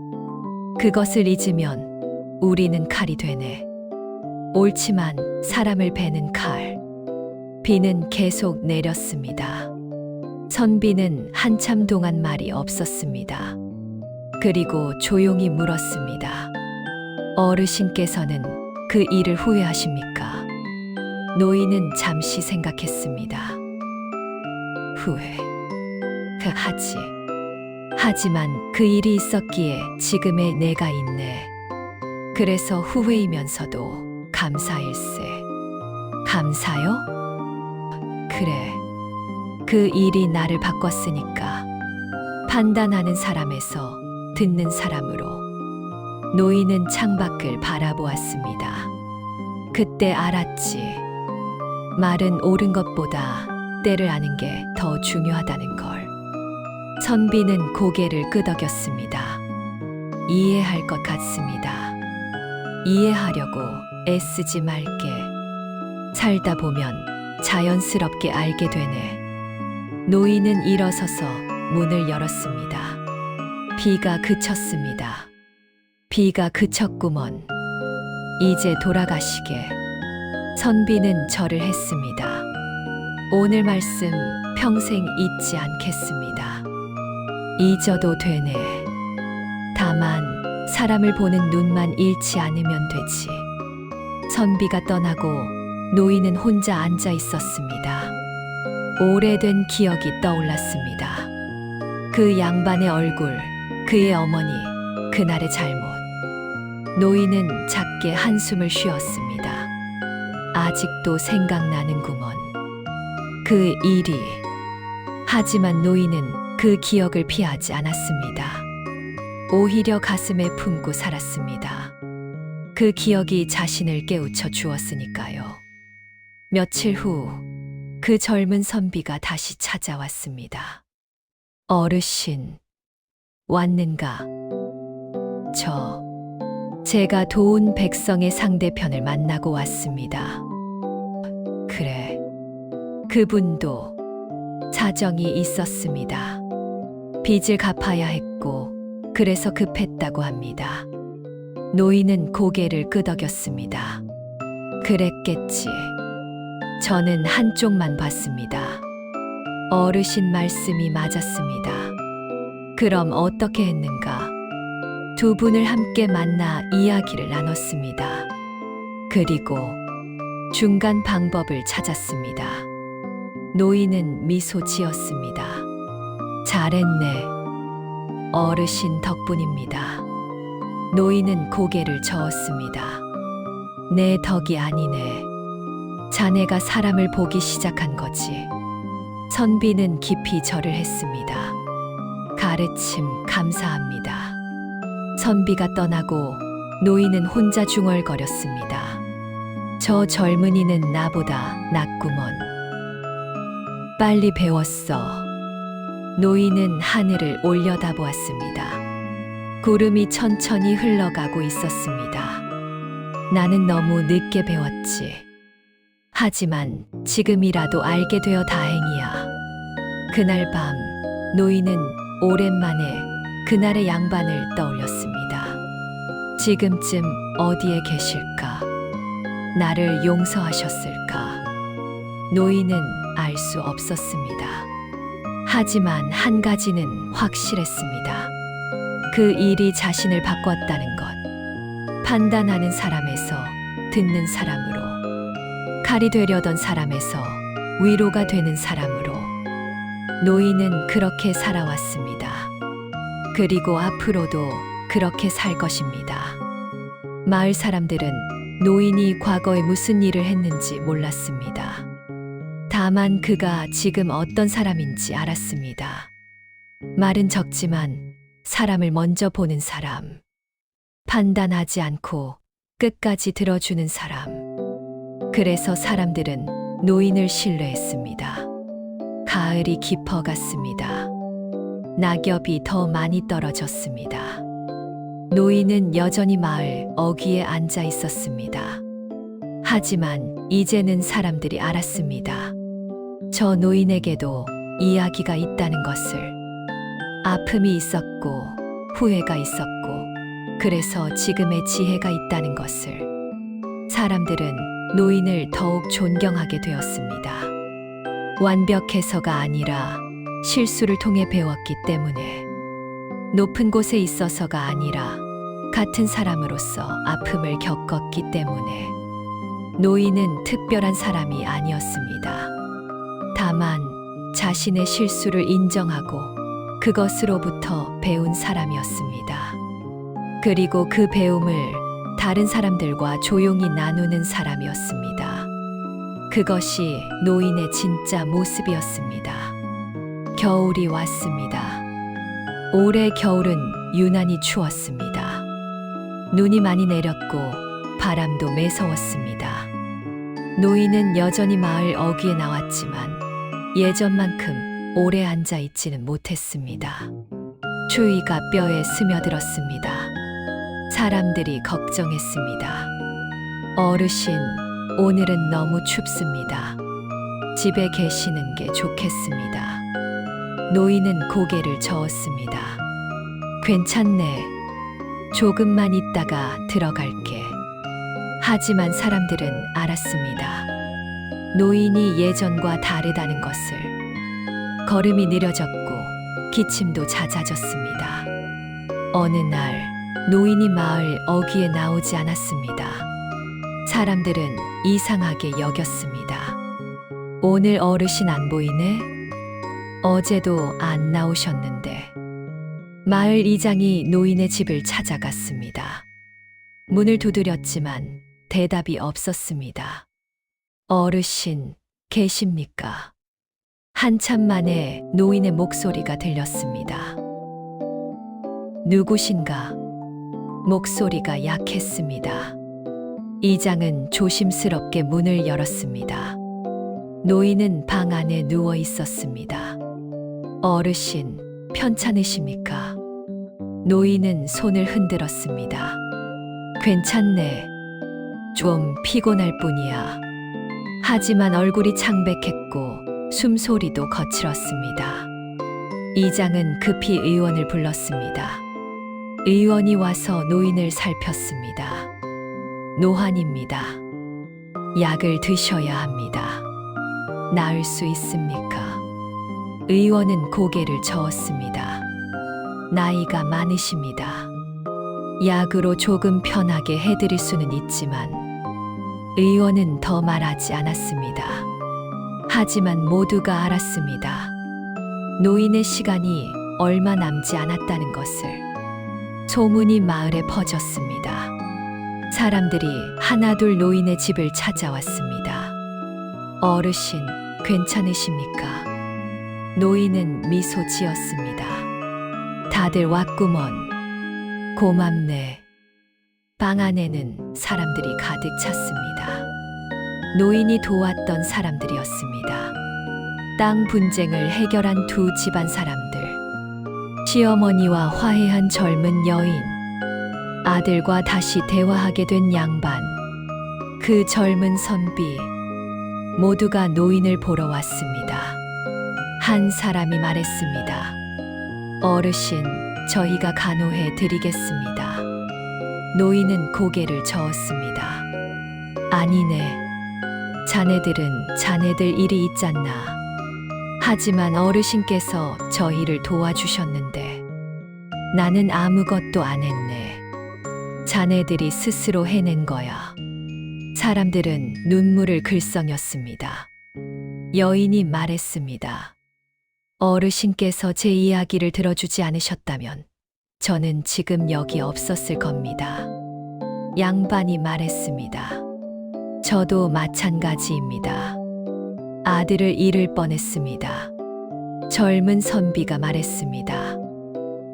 그것을 잊으면 우리는 칼이 되네. 옳지만 사람을 베는 칼. 비는 계속 내렸습니다. 선비는 한참 동안 말이 없었습니다. 그리고 조용히 물었습니다. 어르신께서는 그 일을 후회하십니까? 노인은 잠시 생각했습니다. 후회. 하지만 그 일이 있었기에 지금의 내가 있네. 그래서 후회이면서도 감사일세. 감사요? 그래. 그 일이 나를 바꿨으니까. 판단하는 사람에서 듣는 사람으로. 노인은 창밖을 바라보았습니다. 그때 알았지. 말은 옳은 것보다 때를 아는 게 더 중요하다는 걸. 선비는 고개를 끄덕였습니다. 이해할 것 같습니다. 이해하려고 애쓰지 말게. 살다 보면 자연스럽게 알게 되네. 노인은 일어서서 문을 열었습니다. 비가 그쳤습니다. 비가 그쳤구먼. 이제 돌아가시게. 선비는 절을 했습니다. 오늘 말씀 평생 잊지 않겠습니다. 잊어도 되네. 다만 사람을 보는 눈만 잃지 않으면 되지. 선비가 떠나고 노인은 혼자 앉아 있었습니다. 오래된 기억이 떠올랐습니다. 그 양반의 얼굴, 그의 어머니, 그날의 잘못. 노인은 작게 한숨을 쉬었습니다. 아직도 생각나는구먼. 그 일이. 하지만 노인은 그 기억을 피하지 않았습니다. 오히려 가슴에 품고 살았습니다. 그 기억이 자신을 깨우쳐 주었으니까요. 며칠 후 그 젊은 선비가 다시 찾아왔습니다. 어르신, 왔는가? 제가 도운 백성의 상대편을 만나고 왔습니다. 그래, 그분도 사정이 있었습니다. 빚을 갚아야 했고, 그래서 급했다고 합니다. 노인은 고개를 끄덕였습니다. 그랬겠지. 저는 한쪽만 봤습니다. 어르신 말씀이 맞았습니다. 그럼 어떻게 했는가? 두 분을 함께 만나 이야기를 나눴습니다. 그리고 중간 방법을 찾았습니다. 노인은 미소 지었습니다. 잘했네. 어르신 덕분입니다. 노인은 고개를 저었습니다. 내 덕이 아니네. 자네가 사람을 보기 시작한 거지. 선비는 깊이 절을 했습니다. 가르침 감사합니다. 선비가 떠나고 노인은 혼자 중얼거렸습니다. 저 젊은이는 나보다 낫구먼. 빨리 배웠어. 노인은 하늘을 올려다보았습니다. 구름이 천천히 흘러가고 있었습니다. 나는 너무 늦게 배웠지. 하지만 지금이라도 알게 되어 다행이야. 그날 밤 노인은 오랜만에 그날의 양반을 떠올렸습니다. 지금쯤 어디에 계실까? 나를 용서하셨을까? 노인은 알 수 없었습니다. 하지만 한 가지는 확실했습니다. 그 일이 자신을 바꿨다는 것. 판단하는 사람에서 듣는 사람으로, 칼이 되려던 사람에서 위로가 되는 사람으로 노인은 그렇게 살아왔습니다. 그리고 앞으로도 그렇게 살 것입니다. 마을 사람들은 노인이 과거에 무슨 일을 했는지 몰랐습니다. 다만 그가 지금 어떤 사람인지 알았습니다. 말은 적지만 사람을 먼저 보는 사람, 판단하지 않고 끝까지 들어주는 사람. 그래서 사람들은 노인을 신뢰했습니다. 가을이 깊어갔습니다. 낙엽이 더 많이 떨어졌습니다. 노인은 여전히 마을 어귀에 앉아 있었습니다. 하지만 이제는 사람들이 알았습니다. 저 노인에게도 이야기가 있다는 것을. 아픔이 있었고 후회가 있었고 그래서 지금의 지혜가 있다는 것을. 사람들은 노인을 더욱 존경하게 되었습니다. 완벽해서가 아니라 실수를 통해 배웠기 때문에, 높은 곳에 있어서가 아니라 같은 사람으로서 아픔을 겪었기 때문에. 노인은 특별한 사람이 아니었습니다. 다만 자신의 실수를 인정하고 그것으로부터 배운 사람이었습니다. 그리고 그 배움을 다른 사람들과 조용히 나누는 사람이었습니다. 그것이 노인의 진짜 모습이었습니다. 겨울이 왔습니다. 올해 겨울은 유난히 추웠습니다. 눈이 많이 내렸고 바람도 매서웠습니다. 노인은 여전히 마을 어귀에 나왔지만 예전만큼 오래 앉아 있지는 못했습니다. 추위가 뼈에 스며들었습니다. 사람들이 걱정했습니다. 어르신, 오늘은 너무 춥습니다. 집에 계시는 게 좋겠습니다. 노인은 고개를 저었습니다. 괜찮네. 조금만 있다가 들어갈게. 하지만 사람들은 알았습니다. 노인이 예전과 다르다는 것을. 걸음이 느려졌고 기침도 잦아졌습니다. 어느 날 노인이 마을 어귀에 나오지 않았습니다. 사람들은 이상하게 여겼습니다. 오늘 어르신 안 보이네? 어제도 안 나오셨는데. 마을 이장이 노인의 집을 찾아갔습니다. 문을 두드렸지만 대답이 없었습니다. 어르신, 계십니까? 한참 만에 노인의 목소리가 들렸습니다. 누구신가? 목소리가 약했습니다. 이장은 조심스럽게 문을 열었습니다. 노인은 방 안에 누워 있었습니다. 어르신, 편찮으십니까? 노인은 손을 흔들었습니다. 괜찮네. 좀 피곤할 뿐이야. 하지만 얼굴이 창백했고 숨소리도 거칠었습니다. 이장은 급히 의원을 불렀습니다. 의원이 와서 노인을 살폈습니다. 노환입니다. 약을 드셔야 합니다. 나을 수 있습니까? 의원은 고개를 저었습니다. 나이가 많으십니다. 약으로 조금 편하게 해드릴 수는 있지만 의원은 더 말하지 않았습니다. 하지만 모두가 알았습니다. 노인의 시간이 얼마 남지 않았다는 것을. 소문이 마을에 퍼졌습니다. 사람들이 하나둘 노인의 집을 찾아왔습니다. 어르신, 괜찮으십니까? 노인은 미소 지었습니다. 다들 왔구먼. 고맙네. 방 안에는 사람들이 가득 찼습니다. 노인이 도왔던 사람들이었습니다. 땅 분쟁을 해결한 두 집안 사람들. 시어머니와 화해한 젊은 여인. 아들과 다시 대화하게 된 양반. 그 젊은 선비. 모두가 노인을 보러 왔습니다. 한 사람이 말했습니다. 어르신, 저희가 간호해 드리겠습니다. 노인은 고개를 저었습니다. 아니네. 자네들은 자네들 일이 있잖나. 하지만 어르신께서 저희를 도와주셨는데 나는 아무것도 안 했네. 자네들이 스스로 해낸 거야. 사람들은 눈물을 글썽였습니다. 여인이 말했습니다. 어르신께서 제 이야기를 들어주지 않으셨다면 저는 지금 여기 없었을 겁니다. 양반이 말했습니다. 저도 마찬가지입니다. 아들을 잃을 뻔했습니다. 젊은 선비가 말했습니다.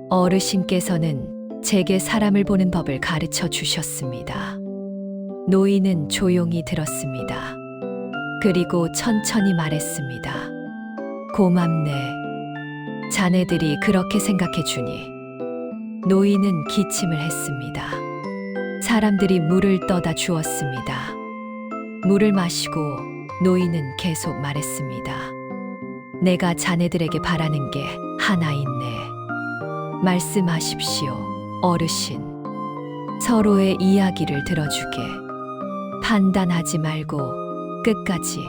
어르신께서는 제게 사람을 보는 법을 가르쳐 주셨습니다. 노인은 조용히 들었습니다. 그리고 천천히 말했습니다. 고맙네. 자네들이 그렇게 생각해 주니. 노인은 기침을 했습니다. 사람들이 물을 떠다 주었습니다. 물을 마시고 노인은 계속 말했습니다. 내가 자네들에게 바라는 게 하나 있네. 말씀하십시오, 어르신. 서로의 이야기를 들어주게. 판단하지 말고 끝까지.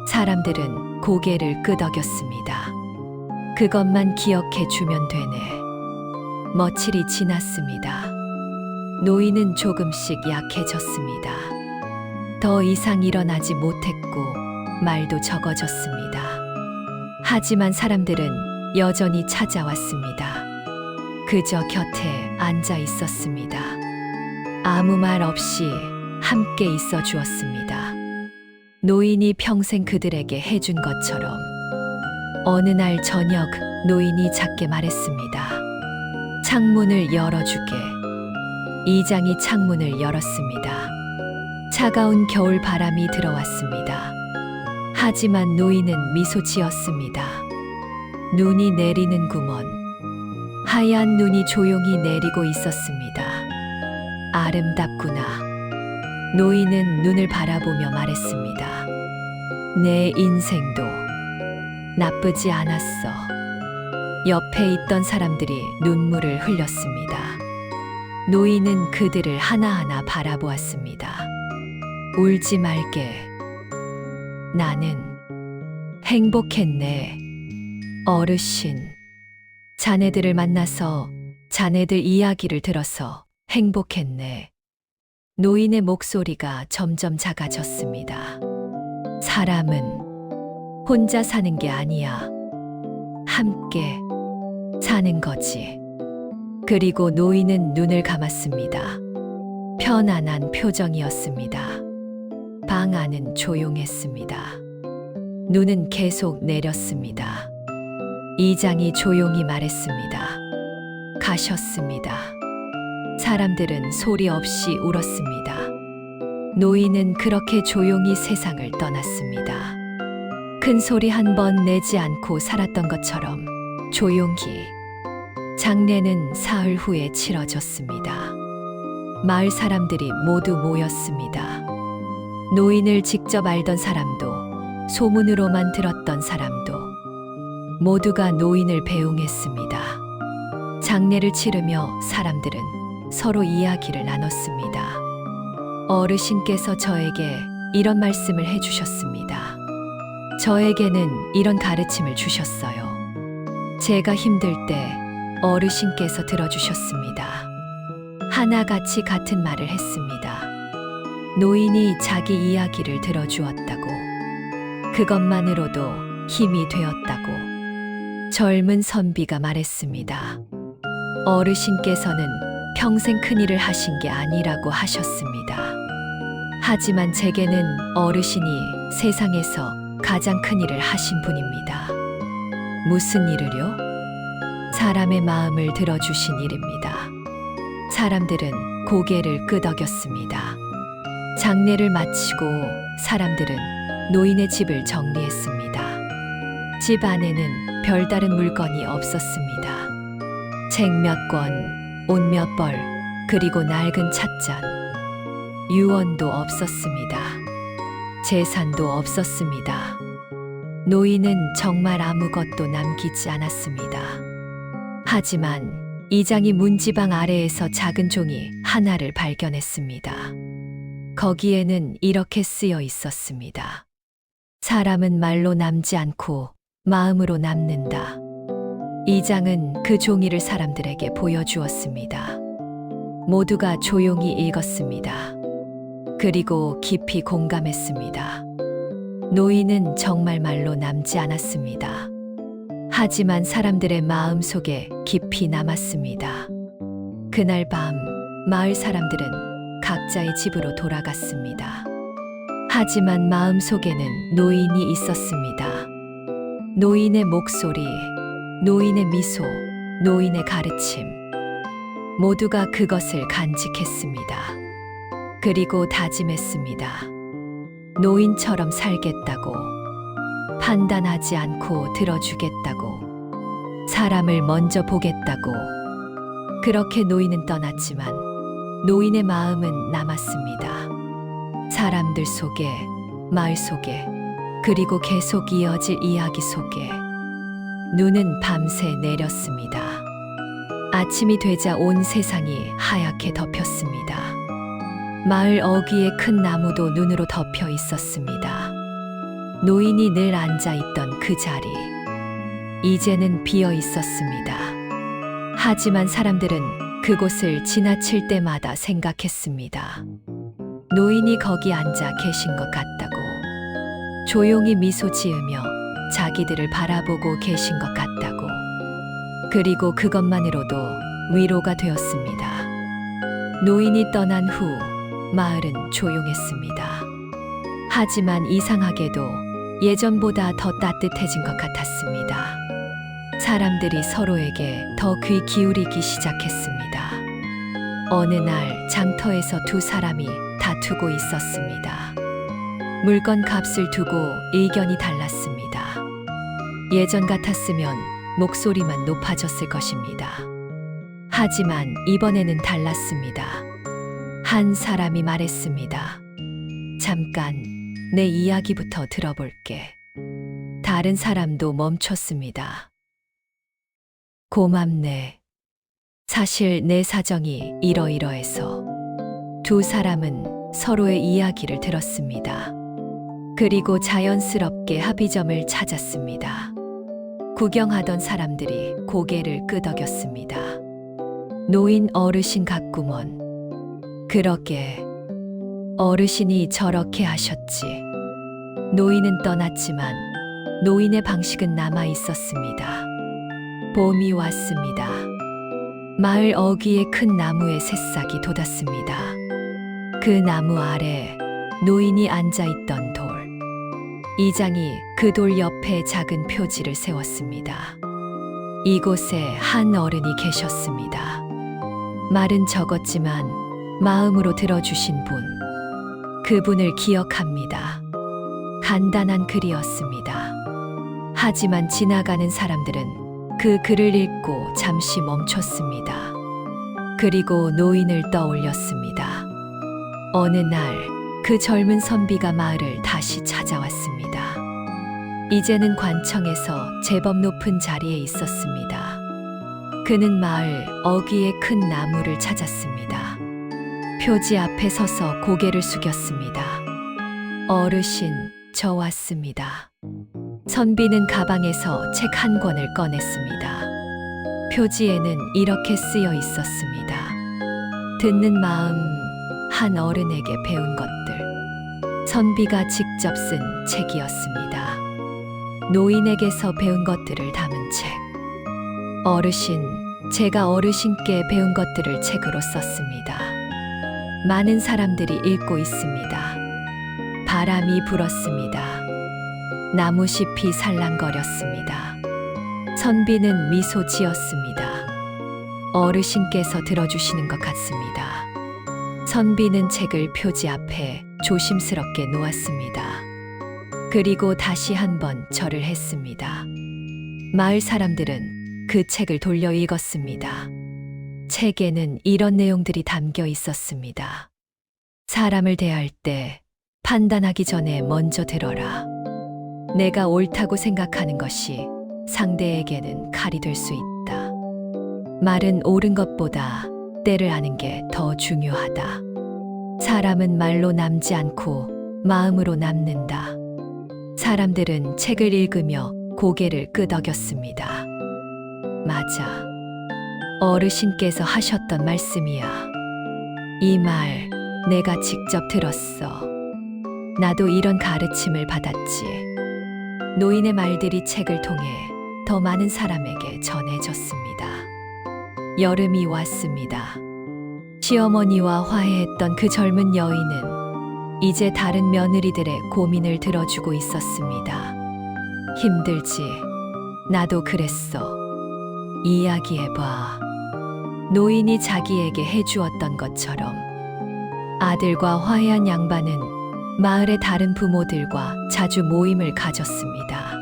사람들은 고개를 끄덕였습니다. 그것만 기억해 주면 되네. 며칠이 지났습니다. 노인은 조금씩 약해졌습니다. 더 이상 일어나지 못했고 말도 적어졌습니다. 하지만 사람들은 여전히 찾아왔습니다. 그저 곁에 앉아 있었습니다. 아무 말 없이 함께 있어 주었습니다. 노인이 평생 그들에게 해준 것처럼. 어느 날 저녁 노인이 작게 말했습니다. 창문을 열어주게. 이장이 창문을 열었습니다. 차가운 겨울 바람이 들어왔습니다. 하지만 노인은 미소 지었습니다. 눈이 내리는구먼. 하얀 눈이 조용히 내리고 있었습니다. 아름답구나. 노인은 눈을 바라보며 말했습니다. 내 인생도 나쁘지 않았어. 옆에 있던 사람들이 눈물을 흘렸습니다. 노인은 그들을 하나하나 바라보았습니다. 울지 말게. 나는 행복했네. 어르신, 자네들을 만나서 자네들 이야기를 들어서 행복했네. 노인의 목소리가 점점 작아졌습니다. 사람은 혼자 사는 게 아니야. 함께 사는 거지. 그리고 노인은 눈을 감았습니다. 편안한 표정이었습니다. 방 안은 조용했습니다. 눈은 계속 내렸습니다. 이장이 조용히 말했습니다. 가셨습니다. 사람들은 소리 없이 울었습니다. 노인은 그렇게 조용히 세상을 떠났습니다. 큰 소리 한 번 내지 않고 살았던 것처럼 조용히. 장례는 사흘 후에 치러졌습니다. 마을 사람들이 모두 모였습니다. 노인을 직접 알던 사람도, 소문으로만 들었던 사람도 모두가 노인을 배웅했습니다. 장례를 치르며 사람들은 서로 이야기를 나눴습니다. 어르신께서 저에게 이런 말씀을 해주셨습니다. 저에게는 이런 가르침을 주셨어요. 제가 힘들 때 어르신께서 들어주셨습니다. 하나같이 같은 말을 했습니다. 노인이 자기 이야기를 들어주었다고, 그것만으로도 힘이 되었다고 젊은 선비가 말했습니다. 어르신께서는 평생 큰일을 하신 게 아니라고 하셨습니다. 하지만 제게는 어르신이 세상에서 가장 큰일을 하신 분입니다. 무슨 일을요? 사람의 마음을 들어주신 일입니다. 사람들은 고개를 끄덕였습니다. 장례를 마치고 사람들은 노인의 집을 정리했습니다. 집 안에는 별다른 물건이 없었습니다. 책 몇 권, 옷 몇 벌, 그리고 낡은 찻잔. 유언도 없었습니다. 재산도 없었습니다. 노인은 정말 아무것도 남기지 않았습니다. 하지만 이장이 문지방 아래에서 작은 종이 하나를 발견했습니다. 거기에는 이렇게 쓰여 있었습니다. 사람은 말로 남지 않고 마음으로 남는다. 이장은 그 종이를 사람들에게 보여주었습니다. 모두가 조용히 읽었습니다. 그리고 깊이 공감했습니다. 노인은 정말 말로 남지 않았습니다. 하지만 사람들의 마음 속에 깊이 남았습니다. 그날 밤 마을 사람들은 각자의 집으로 돌아갔습니다. 하지만 마음 속에는 노인이 있었습니다. 노인의 목소리, 노인의 미소, 노인의 가르침. 모두가 그것을 간직했습니다. 그리고 다짐했습니다. 노인처럼 살겠다고, 판단하지 않고 들어주겠다고, 사람을 먼저 보겠다고. 그렇게 노인은 떠났지만 노인의 마음은 남았습니다. 사람들 속에, 마을 속에, 그리고 계속 이어질 이야기 속에. 눈은 밤새 내렸습니다. 아침이 되자 온 세상이 하얗게 덮였습니다. 마을 어귀의 큰 나무도 눈으로 덮여 있었습니다. 노인이 늘 앉아 있던 그 자리, 이제는 비어 있었습니다. 하지만 사람들은 그곳을 지나칠 때마다 생각했습니다. 노인이 거기 앉아 계신 것 같다고. 조용히 미소 지으며 자기들을 바라보고 계신 것 같다고. 그리고 그것만으로도 위로가 되었습니다. 노인이 떠난 후 마을은 조용했습니다. 하지만 이상하게도 예전보다 더 따뜻해진 것 같았습니다. 사람들이 서로에게 더 귀 기울이기 시작했습니다. 어느 날 장터에서 두 사람이 다투고 있었습니다. 물건 값을 두고 의견이 달랐습니다. 예전 같았으면 목소리만 높아졌을 것입니다. 하지만 이번에는 달랐습니다. 한 사람이 말했습니다. 잠깐, 내 이야기부터 들어볼게. 다른 사람도 멈췄습니다. 고맙네. 사실 내 사정이 이러이러해서. 두 사람은 서로의 이야기를 들었습니다. 그리고 자연스럽게 합의점을 찾았습니다. 구경하던 사람들이 고개를 끄덕였습니다. 노인 어르신 같구먼. 그러게, 어르신이 저렇게 하셨지. 노인은 떠났지만 노인의 방식은 남아 있었습니다. 봄이 왔습니다. 마을 어귀의 큰 나무에 새싹이 돋았습니다. 그 나무 아래 노인이 앉아있던 돌. 이장이 그 돌 옆에 작은 표지를 세웠습니다. 이곳에 한 어른이 계셨습니다. 말은 적었지만 마음으로 들어주신 분. 그분을 기억합니다. 간단한 글이었습니다. 하지만 지나가는 사람들은 그 글을 읽고 잠시 멈췄습니다. 그리고 노인을 떠올렸습니다. 어느 날 그 젊은 선비가 마을을 다시 찾아왔습니다. 이제는 관청에서 제법 높은 자리에 있었습니다. 그는 마을 어귀의 큰 나무를 찾았습니다. 표지 앞에 서서 고개를 숙였습니다. 어르신, 저 왔습니다. 선비는 가방에서 책 한 권을 꺼냈습니다. 표지에는 이렇게 쓰여 있었습니다. 듣는 마음, 한 어른에게 배운 것들. 선비가 직접 쓴 책이었습니다. 노인에게서 배운 것들을 담은 책. 어르신, 제가 어르신께 배운 것들을 책으로 썼습니다. 많은 사람들이 읽고 있습니다. 바람이 불었습니다. 나무잎이 살랑거렸습니다. 선비는 미소 지었습니다. 어르신께서 들어주시는 것 같습니다. 선비는 책을 표지 앞에 조심스럽게 놓았습니다. 그리고 다시 한번 절을 했습니다. 마을 사람들은 그 책을 돌려 읽었습니다. 책에는 이런 내용들이 담겨 있었습니다. 사람을 대할 때 판단하기 전에 먼저 들어라. 내가 옳다고 생각하는 것이 상대에게는 칼이 될 수 있다. 말은 옳은 것보다 때를 아는 게 더 중요하다. 사람은 말로 남지 않고 마음으로 남는다. 사람들은 책을 읽으며 고개를 끄덕였습니다. 맞아. 어르신께서 하셨던 말씀이야. 이 말 내가 직접 들었어. 나도 이런 가르침을 받았지. 노인의 말들이 책을 통해 더 많은 사람에게 전해졌습니다. 여름이 왔습니다. 시어머니와 화해했던 그 젊은 여인은 이제 다른 며느리들의 고민을 들어주고 있었습니다. 힘들지? 나도 그랬어. 이야기해봐. 노인이 자기에게 해주었던 것처럼. 아들과 화해한 양반은 마을의 다른 부모들과 자주 모임을 가졌습니다.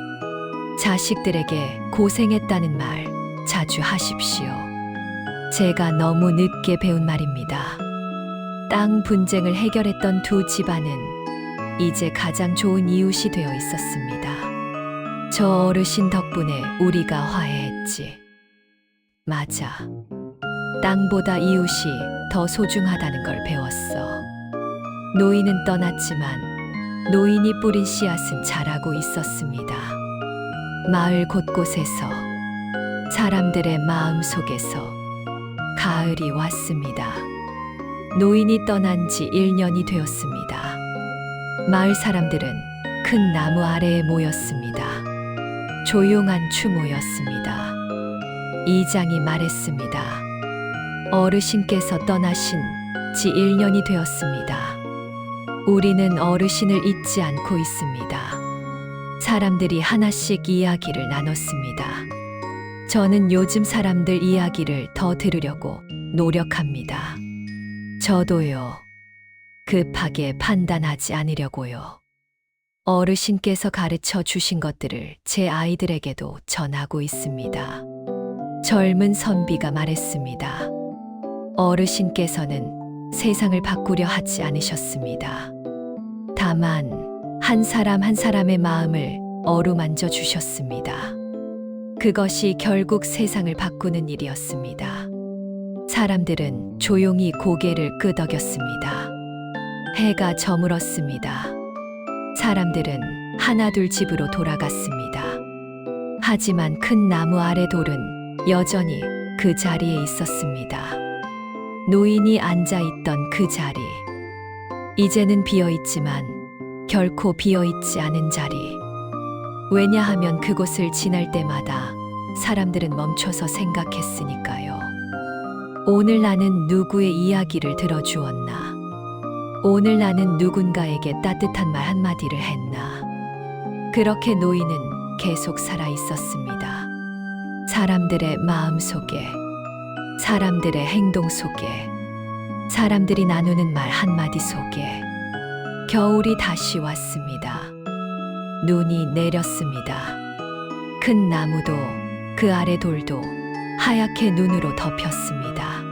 자식들에게 고생했다는 말 자주 하십시오. 제가 너무 늦게 배운 말입니다. 땅 분쟁을 해결했던 두 집안은 이제 가장 좋은 이웃이 되어 있었습니다. 저 어르신 덕분에 우리가 화해했지. 맞아. 땅보다 이웃이 더 소중하다는 걸 배웠어. 노인은 떠났지만 노인이 뿌린 씨앗은 자라고 있었습니다. 마을 곳곳에서, 사람들의 마음 속에서 가을이 왔습니다. 노인이 떠난 지 1년이 되었습니다. 마을 사람들은 큰 나무 아래에 모였습니다. 조용한 추모였습니다. 이장이 말했습니다. 어르신께서 떠나신 지 1년이 되었습니다. 우리는 어르신을 잊지 않고 있습니다. 사람들이 하나씩 이야기를 나눴습니다. 저는 요즘 사람들 이야기를 더 들으려고 노력합니다. 저도요. 급하게 판단하지 않으려고요. 어르신께서 가르쳐 주신 것들을 제 아이들에게도 전하고 있습니다. 젊은 선비가 말했습니다. 어르신께서는 세상을 바꾸려 하지 않으셨습니다. 다만 한 사람 한 사람의 마음을 어루만져 주셨습니다. 그것이 결국 세상을 바꾸는 일이었습니다. 사람들은 조용히 고개를 끄덕였습니다. 해가 저물었습니다. 사람들은 하나둘 집으로 돌아갔습니다. 하지만 큰 나무 아래 돌은 여전히 그 자리에 있었습니다. 노인이 앉아있던 그 자리. 이제는 비어있지만 결코 비어있지 않은 자리. 왜냐하면 그곳을 지날 때마다 사람들은 멈춰서 생각했으니까요. 오늘 나는 누구의 이야기를 들어주었나? 오늘 나는 누군가에게 따뜻한 말 한마디를 했나? 그렇게 노인은 계속 살아 있었습니다. 사람들의 마음 속에, 사람들의 행동 속에, 사람들이 나누는 말 한마디 속에. 겨울이 다시 왔습니다. 눈이 내렸습니다. 큰 나무도 그 아래 돌도 하얗게 눈으로 덮였습니다.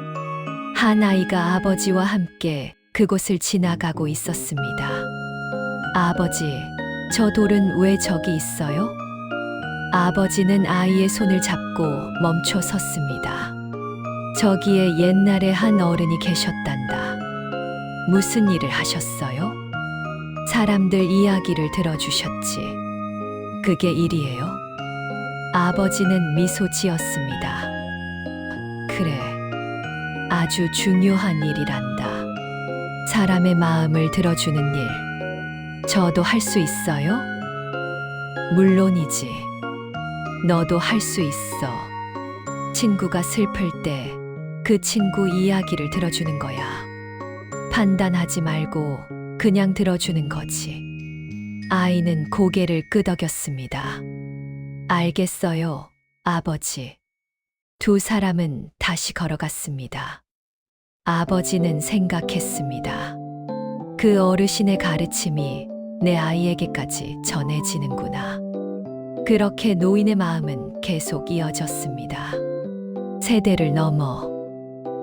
한 아이가 아버지와 함께 그곳을 지나가고 있었습니다. 아버지, 저 돌은 왜 저기 있어요? 아버지는 아이의 손을 잡고 멈춰 섰습니다. 저기에 옛날에 한 어른이 계셨단다. 무슨 일을 하셨어요? 사람들 이야기를 들어주셨지. 그게 일이에요? 아버지는 미소 지었습니다. 그래, 아주 중요한 일이란다. 사람의 마음을 들어주는 일. 저도 할 수 있어요? 물론이지. 너도 할 수 있어. 친구가 슬플 때 그 친구 이야기를 들어주는 거야. 판단하지 말고 그냥 들어주는 거지. 아이는 고개를 끄덕였습니다. 알겠어요, 아버지. 두 사람은 다시 걸어갔습니다. 아버지는 생각했습니다. 그 어르신의 가르침이 내 아이에게까지 전해지는구나. 그렇게 노인의 마음은 계속 이어졌습니다. 세대를 넘어,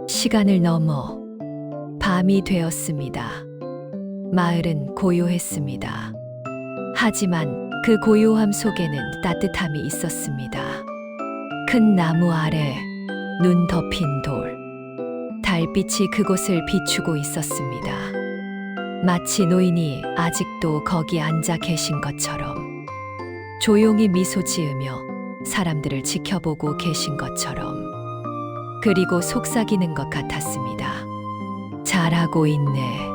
시간을 넘어, 밤이 되었습니다. 마을은 고요했습니다. 하지만 그 고요함 속에는 따뜻함이 있었습니다. 큰 나무 아래 눈 덮인 돌, 달빛이 그곳을 비추고 있었습니다. 마치 노인이 아직도 거기 앉아 계신 것처럼, 조용히 미소 지으며 사람들을 지켜보고 계신 것처럼, 그리고 속삭이는 것 같았습니다. 잘하고 있네.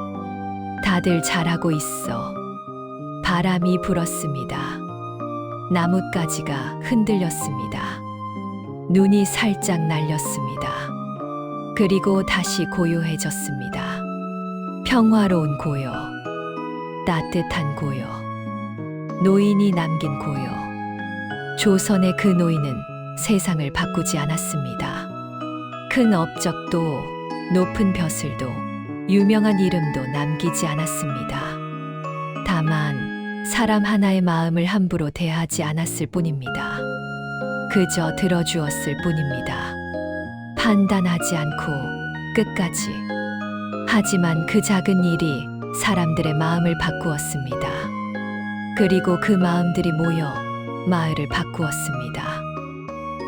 다들 잘하고 있어. 바람이 불었습니다. 나뭇가지가 흔들렸습니다. 눈이 살짝 날렸습니다. 그리고 다시 고요해졌습니다. 평화로운 고요, 따뜻한 고요, 노인이 남긴 고요. 조선의 그 노인은 세상을 바꾸지 않았습니다. 큰 업적도, 높은 벼슬도, 유명한 이름도 남기지 않았습니다. 다만 사람 하나의 마음을 함부로 대하지 않았을 뿐입니다. 그저 들어주었을 뿐입니다. 판단하지 않고 끝까지. 하지만 그 작은 일이 사람들의 마음을 바꾸었습니다. 그리고 그 마음들이 모여 마을을 바꾸었습니다.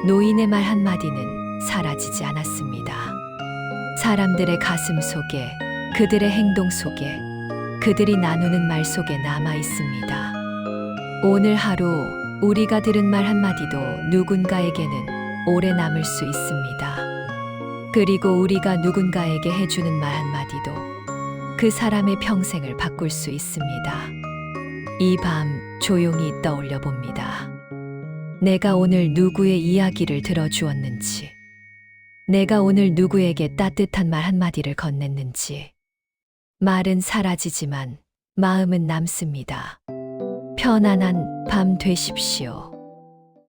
노인의 말 한마디는 사라지지 않았습니다. 사람들의 가슴 속에, 그들의 행동 속에, 그들이 나누는 말 속에 남아 있습니다. 오늘 하루 우리가 들은 말 한마디도 누군가에게는 오래 남을 수 있습니다. 그리고 우리가 누군가에게 해주는 말 한마디도 그 사람의 평생을 바꿀 수 있습니다. 이 밤 조용히 떠올려 봅니다. 내가 오늘 누구의 이야기를 들어주었는지, 내가 오늘 누구에게 따뜻한 말 한마디를 건넸는지. 말은 사라지지만 마음은 남습니다. 편안한 밤 되십시오.